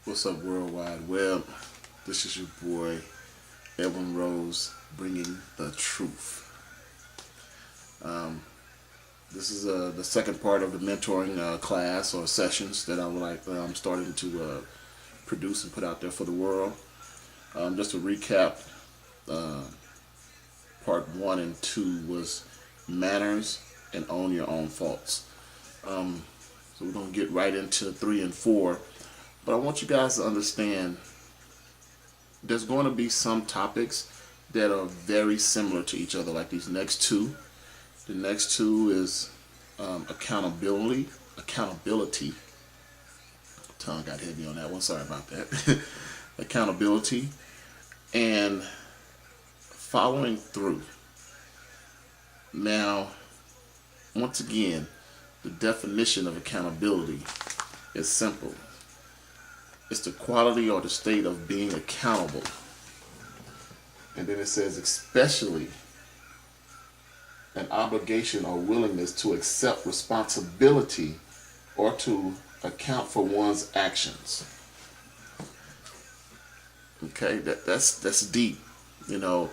What's up, World Wide Web? This is your boy, Edwin Rose, bringing the truth. Um, this is the second part of the mentoring class or sessions that I'm starting to produce and put out there for the world. Just to recap, uh, part one and two was manners and own your own faults. Um, so we're gonna get right into three and four, but I want you guys to understand there's going to be some topics that are very similar to each other, like these next two. The next two is accountability. Accountability. Tongue got heavy on that one. Sorry about that. Accountability and following through. Now, once again, the definition of accountability is simple. It's the quality or the state of being accountable. And then it says, especially an obligation or willingness to accept responsibility or to account for one's actions. Okay, that's deep. You know,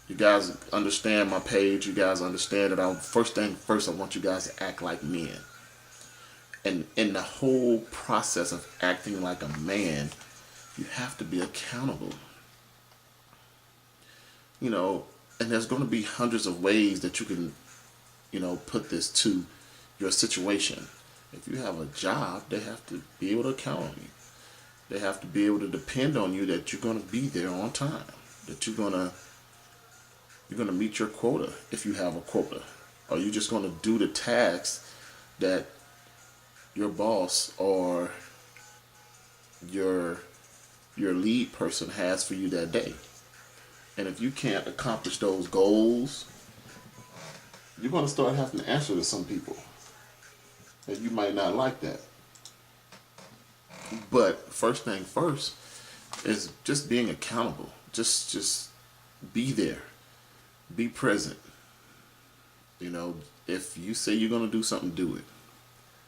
you guys understand my page. You guys understand that first thing first, I want you guys to act like men. And in the whole process of acting like a man, you have to be accountable. You know, and there's going to be hundreds of ways that you can, put this to your situation. If you have a job, they have to be able to count on you. They have to be able to depend on you that you're going to be there on time. That you're gonna meet your quota if you have a quota. Or you're just going to do the tasks that your boss or your lead person has for you that day. And if you can't accomplish those goals, you're going to start having to answer to some people. And you might not like that. But first thing first is just being accountable. Just be there. Be present. If you say you're going to do something, do it.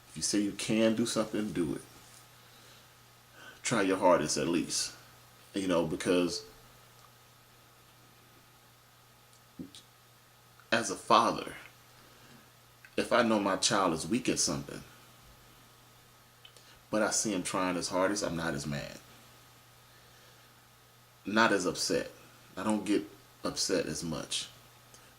If you say you can do something, do it. Try your hardest at least. Because as a father, if I know my child is weak at something, but I see him trying his hardest, I'm not as mad. Not as upset. I don't get upset as much.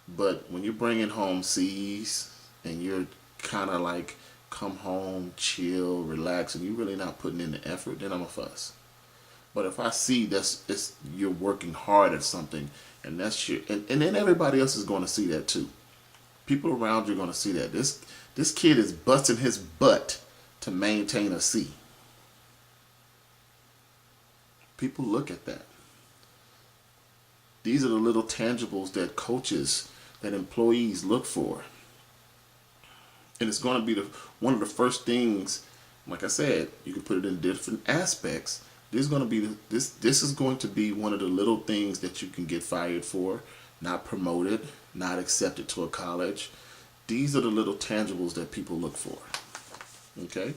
But when you're bringing home C's and you're kind of like come home, chill, relax, and you're really not putting in the effort, then I'm a fuss. But if I see you're working hard at something, and that's and then everybody else is going to see that too. People around you are going to see that this kid is busting his butt to maintain a C. People look at that. These are the little tangibles that coaches, that employees look for. And it's going to be one of the first things. Like I said, you can put it in different aspects. This is going to be one of the little things that you can get fired for, not promoted, not accepted to a college. These are the little tangibles that people look for. Okay?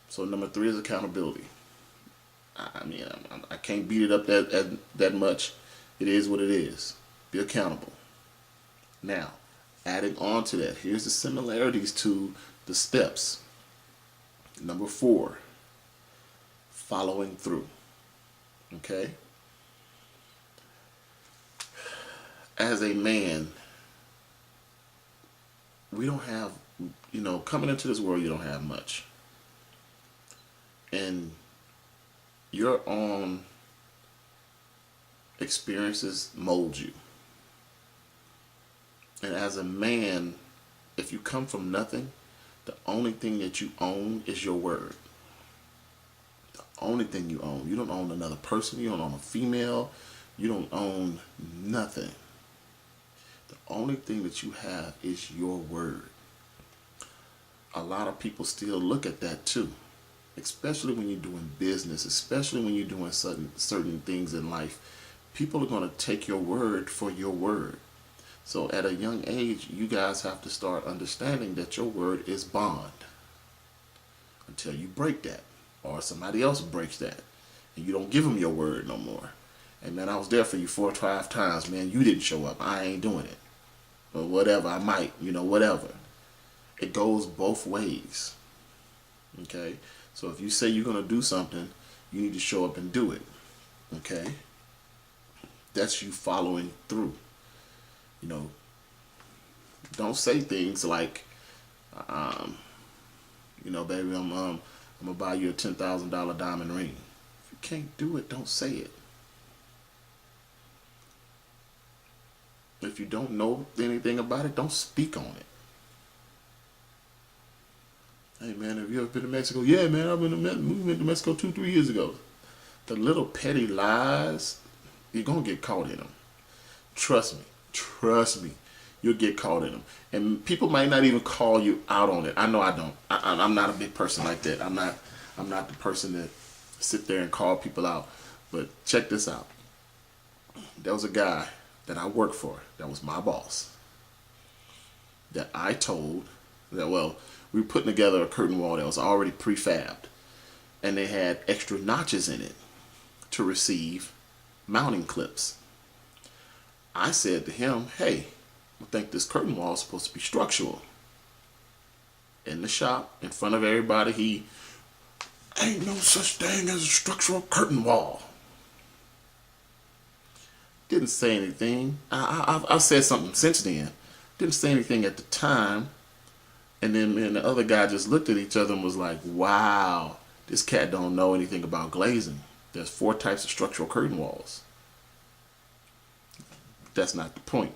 So number 3 is accountability. I can't beat it up that much. It is what it is. Be accountable. Now, adding on to that, here's the similarities to the steps. Number 4, following through. Okay? As a man, we don't have, coming into this world, you don't have much. And your own experiences mold you. And as a man, if you come from nothing, the only thing that you own is your word. The only thing you own. You don't own another person. You don't own a female. You don't own nothing. The only thing that you have is your word. A lot of people still look at that too. Especially when you're doing business, especially when you're doing certain things in life. People are going to take your word for your word. So at a young age, you guys have to start understanding that your word is bond until you break that. or somebody else breaks that, and you don't give them your word no more. And man, I was there for you 4 or 5 times, man. You didn't show up. I ain't doing it. Or whatever, I might, whatever. It goes both ways. Okay? So if you say you're going to do something, you need to show up and do it. Okay? That's you following through. Don't say things like, baby, I'm gonna buy you a $10,000 diamond ring. If you can't do it, don't say it. If you don't know anything about it, don't speak on it. Hey man, have you ever been to Mexico? Yeah man, we went to Mexico 2, 3 years ago. The little petty lies, you're gonna get caught in them. Trust me, you'll get caught in them. And people might not even call you out on it. I know I don't. I'm not a big person like that. I'm not the person that sit there and call people out. But check this out. There was a guy that I worked for, that was my boss, that I told that, well, we were putting together a curtain wall that was already prefabbed, and they had extra notches in it to receive mounting clips. I said to him, hey, I think this curtain wall is supposed to be structural. In the shop, in front of everybody, he, ain't no such thing as a structural curtain wall. Didn't say anything. I've said something since then. Didn't say anything at the time. And then me and the other guy just looked at each other and was like, wow, this cat don't know anything about glazing. There's 4 types of structural curtain walls. That's not the point.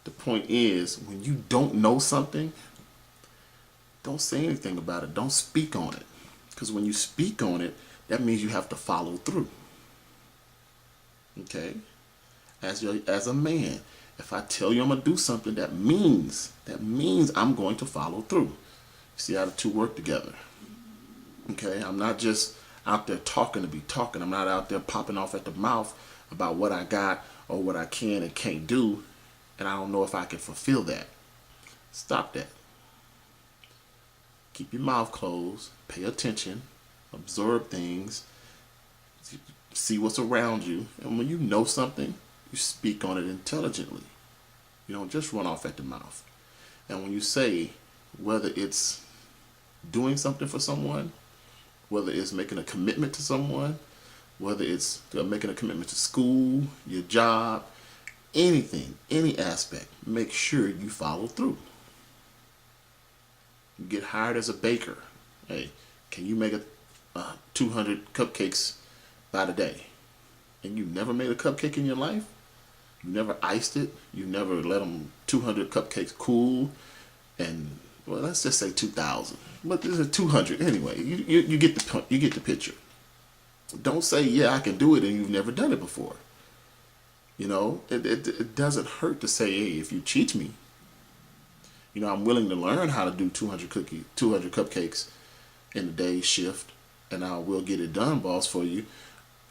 The point is, when you don't know something, don't say anything about it. Don't speak on it. Because when you speak on it, that means you have to follow through. Okay? As a man, if I tell you I'm going to do something, that means I'm going to follow through. See how the two work together. Okay? I'm not just out there talking to be talking. I'm not out there popping off at the mouth about what I got or what I can and can't do, and I don't know if I can fulfill that. Stop that. Keep your mouth closed. Pay attention. Absorb things. See what's around you. And when you know something, you speak on it intelligently. You don't just run off at the mouth. And when you say, whether it's doing something for someone, whether it's making a commitment to someone, whether it's making a commitment to school, your job, anything, any aspect, make sure you follow through. You get hired as a baker. Hey, can you make 200 cupcakes by the day? And you never made a cupcake in your life? You never iced it? You never let them 200 cupcakes cool? And, well, let's just say 2,000. But this is 200 anyway. You get the picture. Don't say, yeah, I can do it, and you've never done it before. It doesn't hurt to say, hey, if you teach me, I'm willing to learn how to do 200 cupcakes in a day's shift, and I will get it done, boss, for you.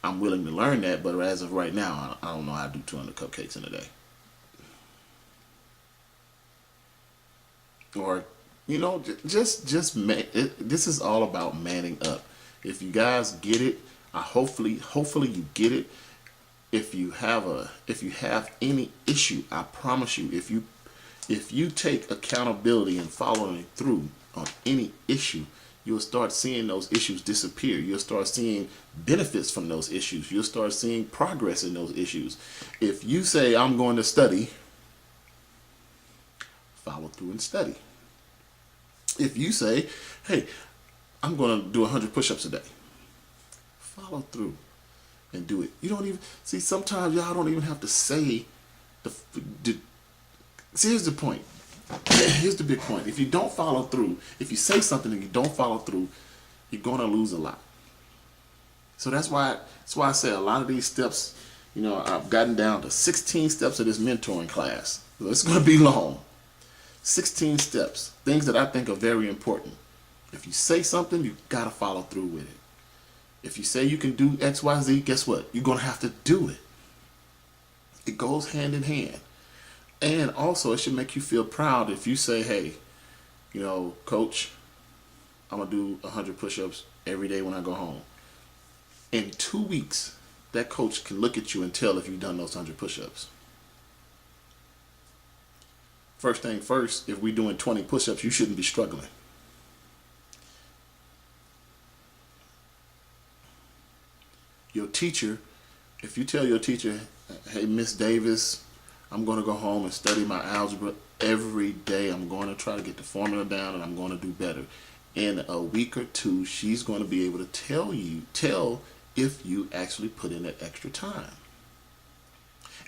I'm willing to learn that, but as of right now, I don't know how to do 200 cupcakes in a day. Or, this is all about manning up. If you guys get it, hopefully you get it. If you have any issue, I promise you, if you take accountability and following through on any issue, you'll start seeing those issues disappear. You'll start seeing benefits from those issues. You'll start seeing progress in those issues. If you say, I'm going to study, follow through and study. If you say, hey, I'm going to do 100 push-ups a day, follow through and do it. You don't even, see, sometimes y'all don't even have to say, see, here's the point. Here's the big point. If you don't follow through, if you say something and you don't follow through, you're going to lose a lot. So that's why I say a lot of these steps, I've gotten down to 16 steps of this mentoring class. So it's going to be long. 16 steps, things that I think are very important. If you say something, you got to follow through with it. If you say you can do X, Y, Z, guess what? You're going to have to do it. It goes hand in hand. And also, it should make you feel proud if you say, hey, coach, I'm gonna do 100 push-ups every day when I go home. In 2 weeks, that coach can look at you and tell if you've done those 100 push-ups. First thing first, if we're doing 20 push-ups, you shouldn't be struggling. Your teacher, if you tell your teacher, hey, Miss Davis, I'm going to go home and study my algebra every day. I'm going to try to get the formula down and I'm going to do better. In a week or two, she's going to be able to tell if you actually put in that extra time.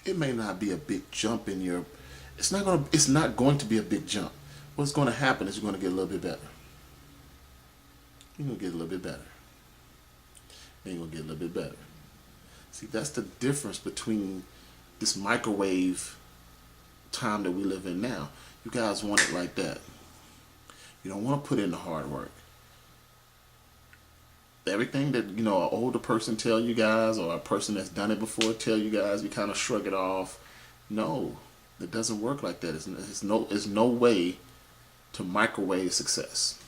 It may not be a big jump in your, it's not going to be a big jump. What's going to happen is you're going to get a little bit better. You're going to get a little bit better. Then you're going to get a little bit better. See, that's the difference between this microwave time that we live in now. You guys want it like that. You don't want to put in the hard work. Everything that, you know, an older person tell you guys, or a person that's done it before tell you guys, you kind of shrug it off. No, it doesn't work like that. It's no way to microwave success.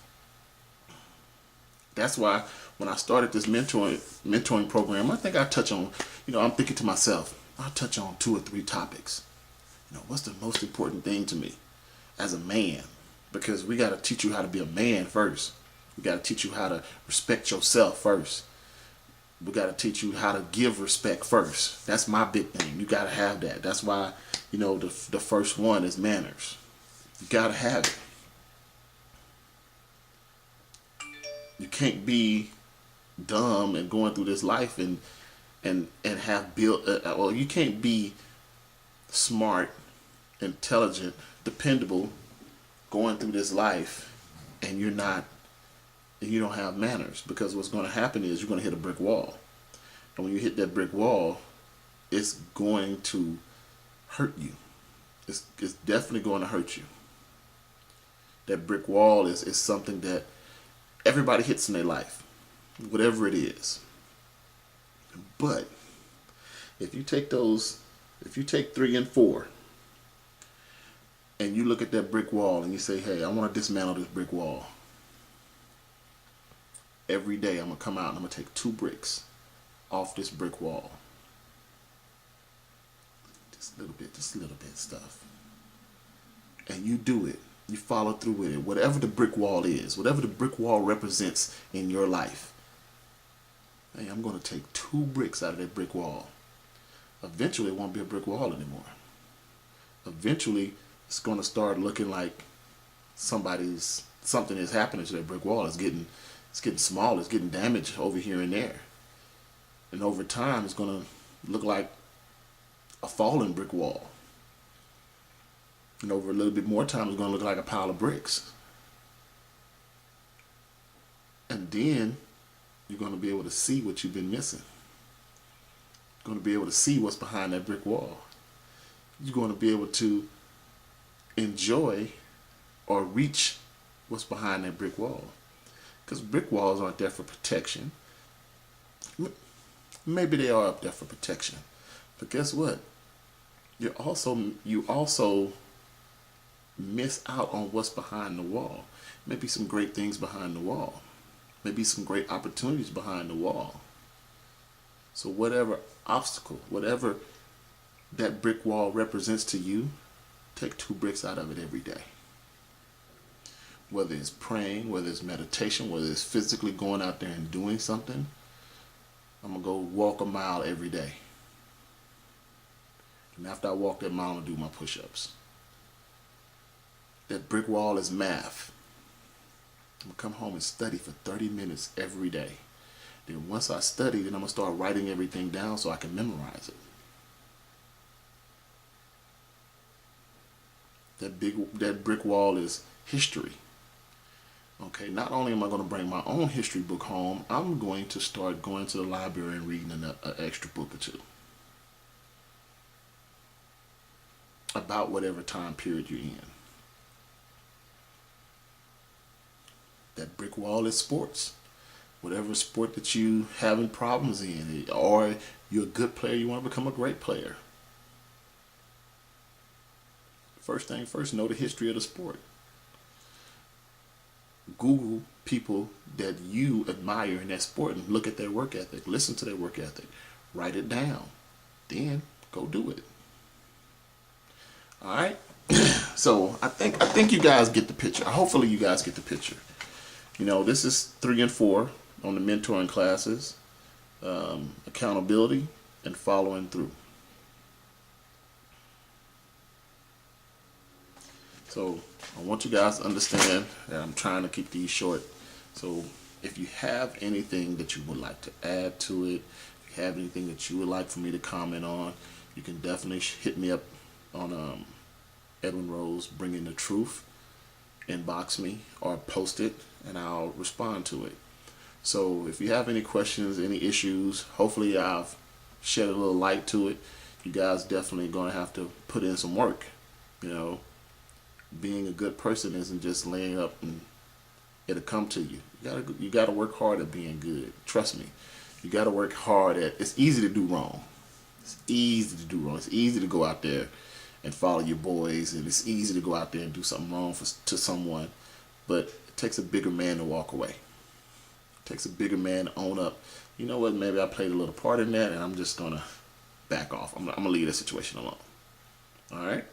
That's why when I started this mentoring program, I think I touch on, you know, I'm thinking to myself, I'll touch on 2 or 3 topics. You know, what's the most important thing to me as a man? Because we got to teach you how to be a man first. We got to teach you how to respect yourself first. We got to teach you how to give respect first. That's my big thing. You got to have that. That's why, you know, the first one is manners. You got to have it. You can't be dumb and going through this life and have built, well, you can't be smart, intelligent, dependable, going through this life and you don't have manners, because what's going to happen is you're going to hit a brick wall. And when you hit that brick wall, it's going to hurt you. It's definitely going to hurt you. That brick wall is something that everybody hits in their life, whatever it is. But if you take 3 and 4 and you look at that brick wall and you say, hey, I want to dismantle this brick wall. Every day I'm going to come out and I'm going to take 2 bricks off this brick wall. Just a little bit stuff. And you do it. You follow through with it. Whatever the brick wall is, whatever the brick wall represents in your life. Hey, I'm going to take 2 bricks out of that brick wall. Eventually it won't be a brick wall anymore. Eventually it's going to start looking like something is happening to that brick wall. It's getting small. It's getting damaged over here and there. And over time it's going to look like a fallen brick wall. And over a little bit more time it's going to look like a pile of bricks. And then you're going to be able to see what you've been missing. You're going to be able to see what's behind that brick wall. You're going to be able to enjoy or reach what's behind that brick wall. Because brick walls aren't there for protection. Maybe they are up there for protection. But guess what? You also miss out on what's behind the wall. Maybe some great things behind the wall. Maybe some great opportunities behind the wall. So whatever obstacle, whatever that brick wall represents to you, take 2 bricks out of it every day. Whether it's praying, whether it's meditation, whether it's physically going out there and doing something, I'm going to go walk a mile every day. And after I walk that mile, I'm going to do my push-ups. That brick wall is math. I'm going to come home and study for 30 minutes every day. Then once I study, then I'm going to start writing everything down so I can memorize it. That brick wall is history. Okay, not only am I going to bring my own history book home, I'm going to start going to the library and reading an extra book or 2. About whatever time period you're in. That brick wall is sports. Whatever sport that you having problems in, or you're a good player, you want to become a great player. First thing first, know the history of the sport. Google people that you admire in that sport and look at their work ethic, listen to their work ethic, write it down, then go do it. All right. So I think you guys get the picture. Hopefully you guys get the picture. This is 3 and 4 on the mentoring classes, accountability and following through. So I want you guys to understand that I'm trying to keep these short. So if you have anything that you would like to add to it, if you have anything that you would like for me to comment on, you can definitely hit me up on Edwin Rose Bringing the Truth. Inbox me or post it and I'll respond to it. So if you have any questions, any issues, hopefully I've shed a little light to it. You guys definitely going to have to put in some work. Being a good person isn't just laying up and it'll come to you. You gotta work hard at being good. Trust me. You gotta work hard at. It's easy to do wrong. It's easy to do wrong. It's easy to go out there and follow your boys, and it's easy to go out there and do something wrong to someone. But it takes a bigger man to walk away. It takes a bigger man to own up. You know what? Maybe I played a little part in that, and I'm just gonna back off. I'm gonna leave that situation alone. All right.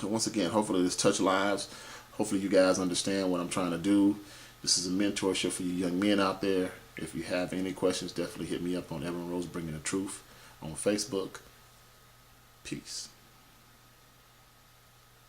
So once again, hopefully this touch lives. Hopefully you guys understand what I'm trying to do. This is a mentorship for you young men out there. If you have any questions, definitely hit me up on Edwin Rose Bringing the Truth on Facebook. Peace.